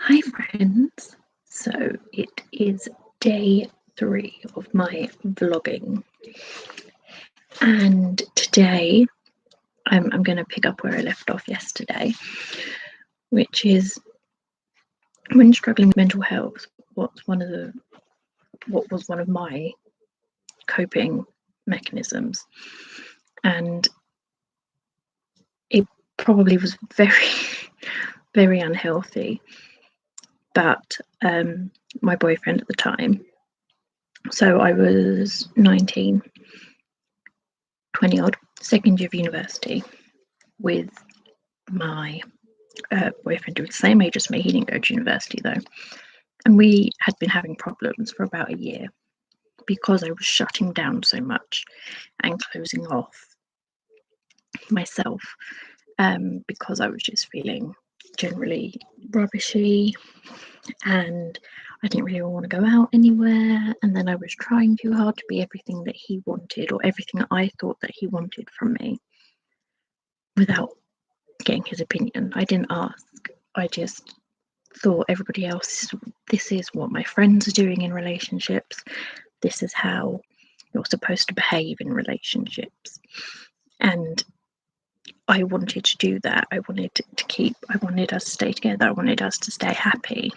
Hi friends, so it is day 3 of my vlogging, and today I'm going to pick up where I left off yesterday, which is when struggling with mental health. What was one of my coping mechanisms, and it probably was very unhealthy, but my boyfriend at the time, so I was 19, 20 odd, second year of university, with my boyfriend who was the same age as me. He didn't go to university though, and we had been having problems for about a year because I was shutting down so much and closing off myself, because I was just feeling generally rubbishy, and I didn't really want to go out anywhere, and then I was trying too hard to be everything that he wanted, or everything that I thought that he wanted from me, without getting his opinion. I didn't ask. I just thought everybody else, this is what my friends are doing in relationships, this is how you're supposed to behave in relationships, and I wanted to do that. I wanted us to stay together, I wanted us to stay happy,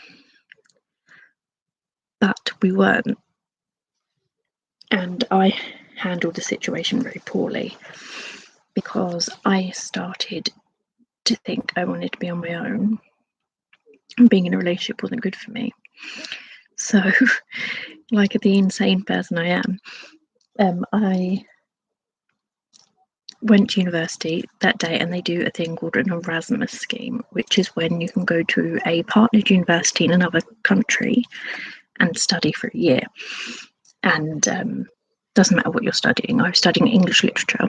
but we weren't, and I handled the situation very poorly because I started to think I wanted to be on my own, and being in a relationship wasn't good for me. So, like the insane person I am, I went to university that day, and they do a thing called an Erasmus scheme, which is when you can go to a partnered university in another country and study for a year. And doesn't matter what you're studying. I was studying English literature,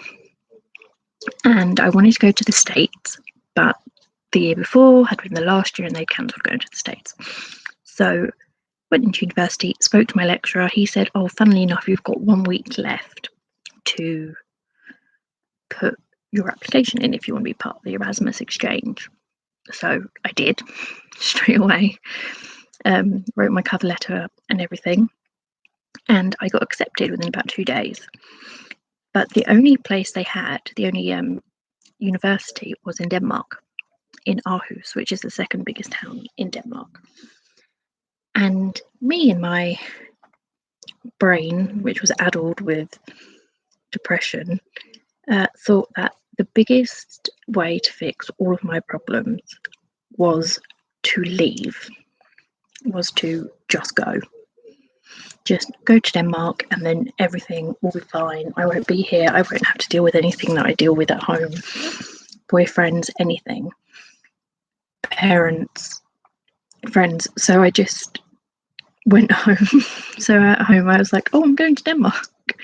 and I wanted to go to the States, but the year before had been the last year and they'd cancelled going to the States. So went into university, spoke to my lecturer. He said, oh, funnily enough, you've got 1 week left to put your application in if you want to be part of the Erasmus exchange. So I did straight away, wrote my cover letter and everything, and I got accepted within about 2 days. But the only place they had, the only university, was in Denmark, in Aarhus, which is the second biggest town in Denmark. And me and my brain, which was addled with depression, thought that the biggest way to fix all of my problems was to leave, was to just go to Denmark, and then everything will be fine. I won't be here, I won't have to deal with anything that I deal with at home, boyfriends, anything, parents, friends. So I just went home. So at home I was like, oh, I'm going to Denmark,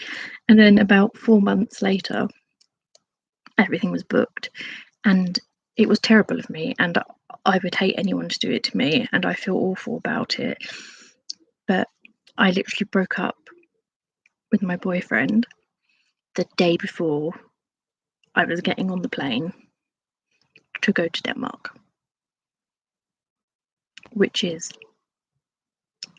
and then about 4 months later everything was booked, and it was terrible of me, and I would hate anyone to do it to me, and I feel awful about it, but I literally broke up with my boyfriend the day before I was getting on the plane to go to Denmark, which is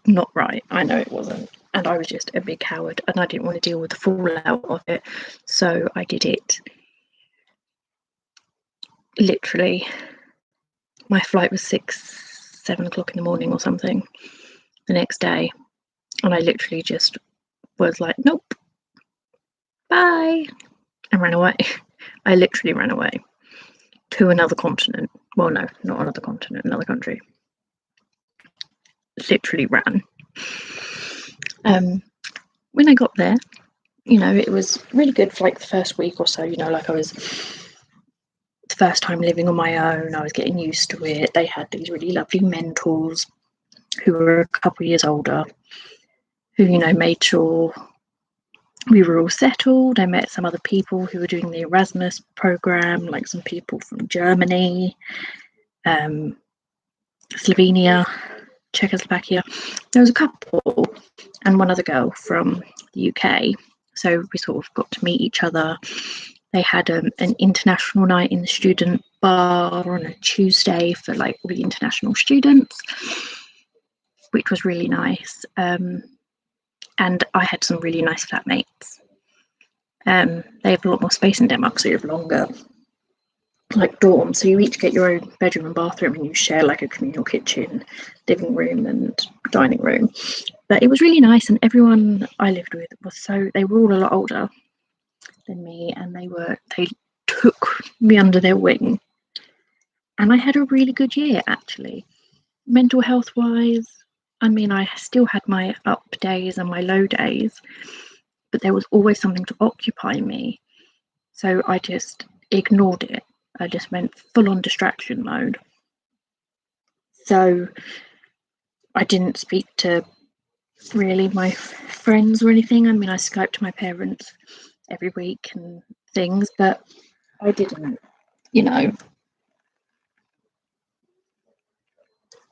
not right. I know it wasn't, and I was just a big coward, and I didn't want to deal with the fallout of it, so I did it. Literally, my flight was 7 o'clock in the morning or something the next day, and I literally just was like, nope, bye, and ran away. I literally ran away to another continent. Well, no, not another continent, another country. Literally ran. When I got there, it was really good for like the first week or so. Like I was the first time living on my own. I was getting used to it. They had these really lovely mentors who were a couple of years older, who made sure we were all settled. I met some other people who were doing the Erasmus program, like some people from Germany, Slovenia, Czechoslovakia. There was a couple and one other girl from the UK, so we sort of got to meet each other. They had an international night in the student bar on a Tuesday for like all the international students, which was really nice. And I had some really nice flatmates. They have a lot more space in Denmark, so you have longer like dorms. So you each get your own bedroom and bathroom, and you share like a communal kitchen, living room, and dining room. But it was really nice, and everyone I lived with they were all a lot older than me, and they took me under their wing. And I had a really good year, actually. Mental health wise, I mean, I still had my up days and my low days, but there was always something to occupy me. So I just ignored it. I just went full on distraction mode. So I didn't speak to really my friends or anything. I mean, I Skyped to my parents every week and things, but I didn't,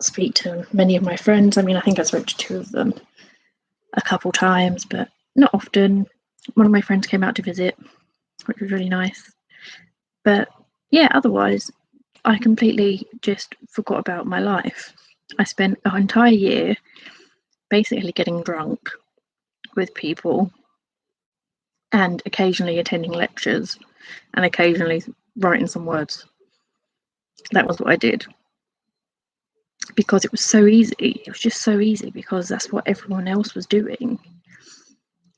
speak to many of my friends. I mean, I think I spoke to 2 of them a couple times, but not often. One of my friends came out to visit, which was really nice. But yeah, otherwise, I completely just forgot about my life. I spent an entire year basically getting drunk with people and occasionally attending lectures and occasionally writing some words. That was what I did. Because it was so easy. It was just so easy because that's what everyone else was doing.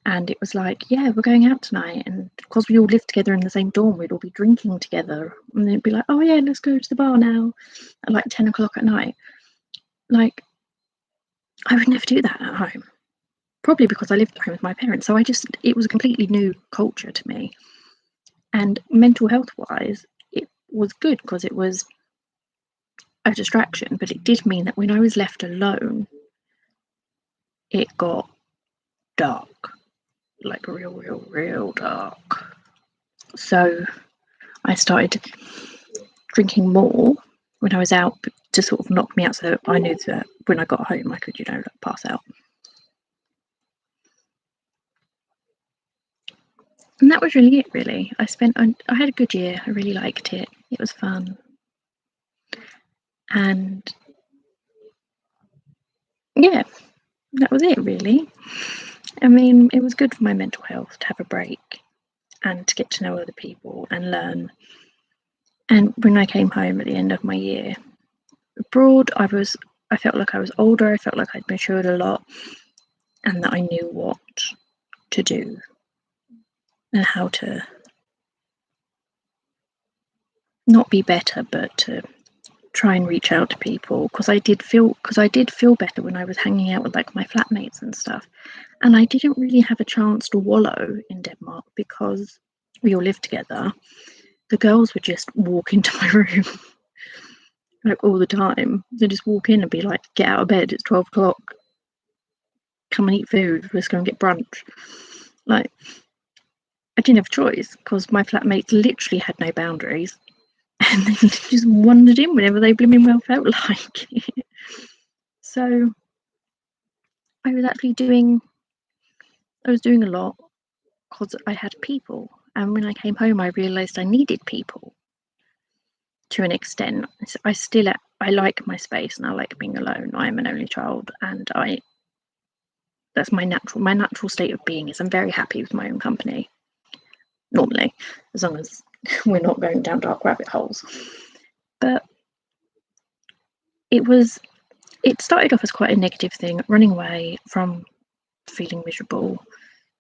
And it was like, yeah, we're going out tonight. And because we all lived together in the same dorm, we'd all be drinking together. And they'd be like, oh, yeah, let's go to the bar now at like 10 o'clock at night. Like, I would never do that at home. Probably because I lived at home with my parents. So it was a completely new culture to me. And mental health wise, it was good because it was a distraction. But it did mean that when I was left alone, it got dark. Like real dark. So I started drinking more when I was out to sort of knock me out, so I knew that when I got home I could, pass out. And that was really it, really. I had a good year. I really liked it. It was fun. And yeah, that was it, really. I mean, it was good for my mental health to have a break and to get to know other people and learn. And when I came home at the end of my year abroad, I felt like I was older. I felt like I'd matured a lot and that I knew what to do and how to not be better, but to try and reach out to people, because I did feel better when I was hanging out with like my flatmates and stuff. And I didn't really have a chance to wallow in Denmark because we all lived together. The girls would just walk into my room like all the time. They'd just walk in and be like, get out of bed, it's 12 o'clock. Come and eat food, let's go and get brunch. Like, I didn't have a choice because my flatmates literally had no boundaries. And they just wandered in whenever they blooming well felt like. So I was doing a lot because I had people. And when I came home, I realised I needed people to an extent. I like my space and I like being alone. I'm an only child, and that's my natural state of being is I'm very happy with my own company. Normally, as long as we're not going down dark rabbit holes. But it started off as quite a negative thing, running away from feeling miserable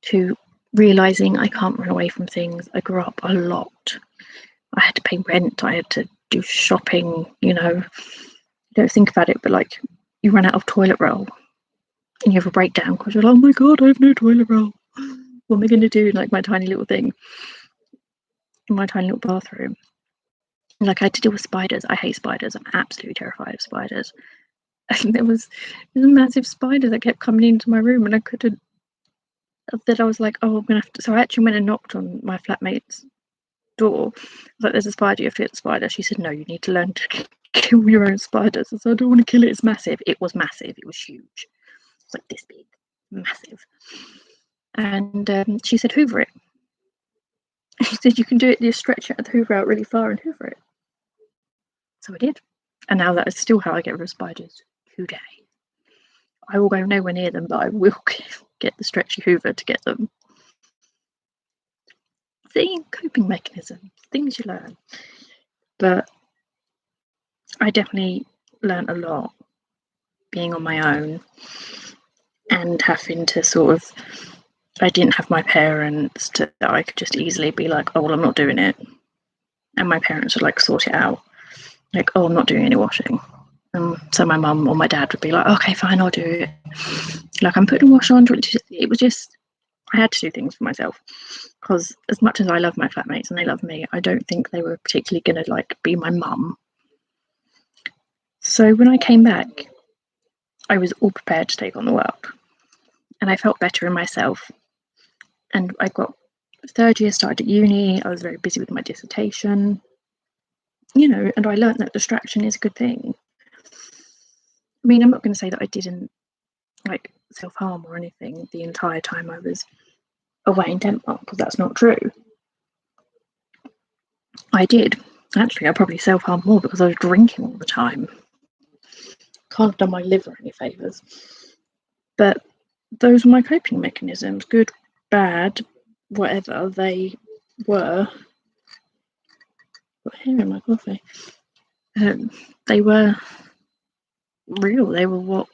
to realising I can't run away from things. I grew up a lot. I had to pay rent, I had to do shopping, you don't think about it, but like you run out of toilet roll and you have a breakdown because you're like, oh my god, I have no toilet roll. What am I going to do in like my tiny little thing in my tiny little bathroom? Like I had to deal with spiders. I hate spiders. I'm absolutely terrified of spiders. And there was a massive spider that kept coming into my room, and I couldn't. That I was like, oh, I'm gonna have to. So I actually went and knocked on my flatmate's door. I was like, there's a spider. You have to get the spider. She said, no, you need to learn to kill your own spiders. I said, I don't want to kill it. It's massive. It was massive. It was huge. It's like this big, massive. And she said, hoover it. She said, you can do it. You stretch it and hoover out really far and hoover it. So I did. And now that is still how I get rid of spiders today. I will go nowhere near them, but I will get the stretchy hoover to get them. See, coping mechanisms, things you learn. But I definitely learned a lot being on my own and having to sort of, I didn't have my parents that I could just easily be like, oh, well, I'm not doing it. And my parents would like sort it out. Like, oh, I'm not doing any washing. So my mum or my dad would be like, okay, fine, I'll do it. Like, I'm putting wash on. It was just, I had to do things for myself. Because as much as I love my flatmates and they love me, I don't think they were particularly going to like be my mum. So when I came back, I was all prepared to take on the world. And I felt better in myself. And I got third year, started at uni. I was very busy with my dissertation, and I learned that distraction is a good thing. I mean, I'm not going to say that I didn't like self-harm or anything the entire time I was away in Denmark, because that's not true. I did. Actually, I probably self-harmed more because I was drinking all the time. Can't have done my liver any favours. But those were my coping mechanisms, good, bad, whatever they were. Got hair in my coffee. They were real. They were what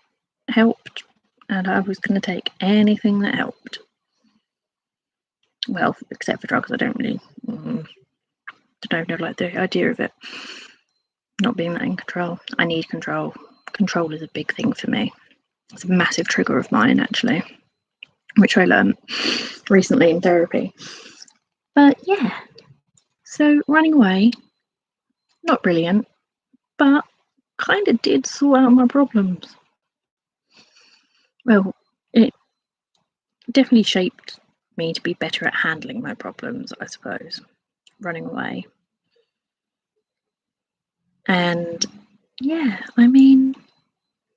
helped, and I was going to take anything that helped. Well, except for drugs, I don't really like the idea of it. Not being that in control. I need control. Control is a big thing for me. It's a massive trigger of mine, actually, which I learned recently in therapy. But yeah, so running away, not brilliant, but kind of did sort out my problems. Well, it definitely shaped me to be better at handling my problems, I suppose, running away. And yeah, I mean,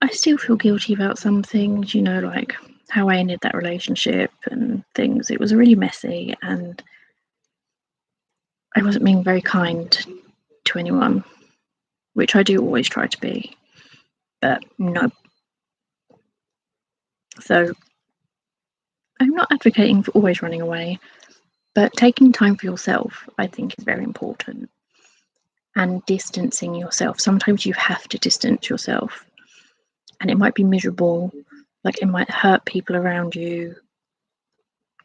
I still feel guilty about some things, like how I ended that relationship and things. It was really messy, and I wasn't being very kind to anyone, which I do always try to be, but no. So I'm not advocating for always running away, but taking time for yourself, I think, is very important. And distancing yourself. Sometimes you have to distance yourself, and it might be miserable, like it might hurt people around you,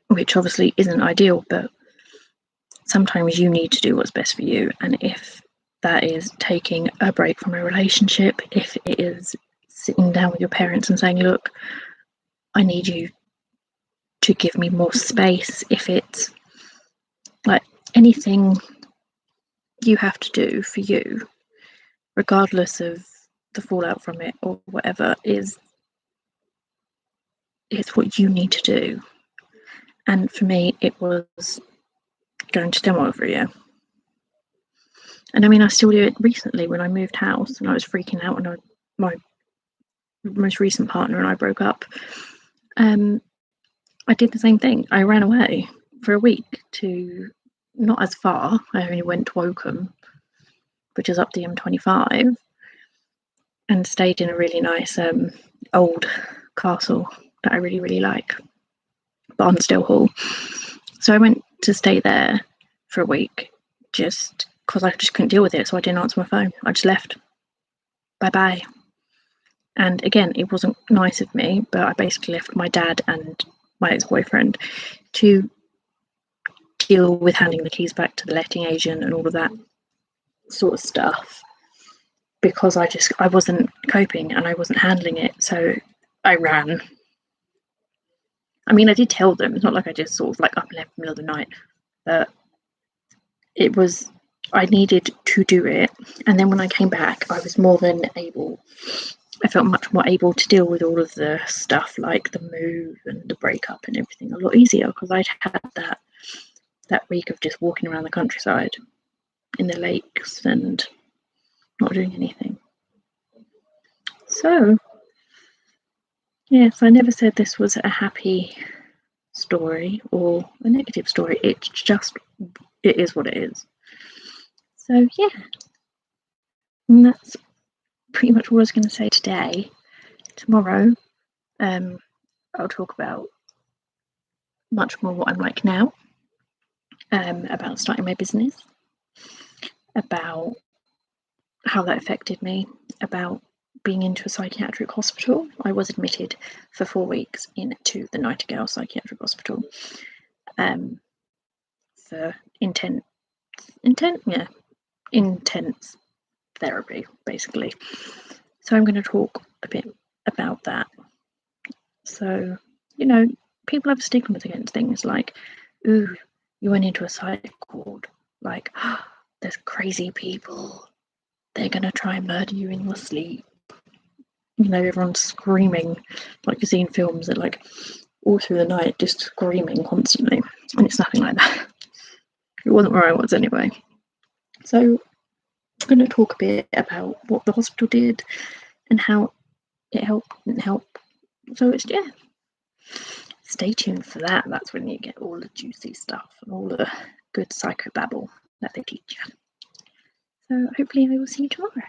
which obviously isn't ideal, but sometimes you need to do what's best for you. And if that is taking a break from a relationship, if it is sitting down with your parents and saying, look, I need you to give me more space, if it's like anything you have to do for you, regardless of the fallout from it or whatever, it's what you need to do. And for me, it was going to Denmark for a year. And I mean, I still do it recently when I moved house and I was freaking out when my most recent partner and I broke up. I did the same thing. I ran away for a week to not as far. I only went to Wokum, which is up the M25, and stayed in a really nice old castle that I really, really like, Barnstill Hall. So I went to stay there for a week just because I just couldn't deal with it. So I didn't answer my phone. I just left. Bye-bye. And again, it wasn't nice of me, but I basically left my dad and my ex-boyfriend to deal with handing the keys back to the letting agent and all of that sort of stuff, because I wasn't coping and I wasn't handling it. So I ran. I mean, I did tell them. It's not like I just sort of like up and left in the middle of the night, but it was, I needed to do it. And then when I came back, I was more than able. I felt much more able to deal with all of the stuff like the move and the breakup and everything a lot easier, because I'd had that week of just walking around the countryside in the lakes and not doing anything. So yes, I never said this was a happy story or a negative story. It's just, it is what it is. So yeah, And that's pretty much all I was going to say today. Tomorrow, I'll talk about much more what I'm like now, about starting my business, about how that affected me, about being into a psychiatric hospital. I was admitted for 4 weeks into the Nightingale Psychiatric Hospital for intense therapy, basically. So I'm going to talk a bit about that. So, people have stigmas against things like, ooh, you went into a psych ward, like, oh, there's crazy people, they're going to try and murder you in your sleep. Everyone's screaming, like you see in films, that like all through the night, just screaming constantly. And it's nothing like that. It wasn't where I was anyway. So I'm going to talk a bit about what the hospital did and how it helped and help. So stay tuned for that. That's when you get all the juicy stuff and all the good psychobabble that they teach you. So hopefully I will see you tomorrow.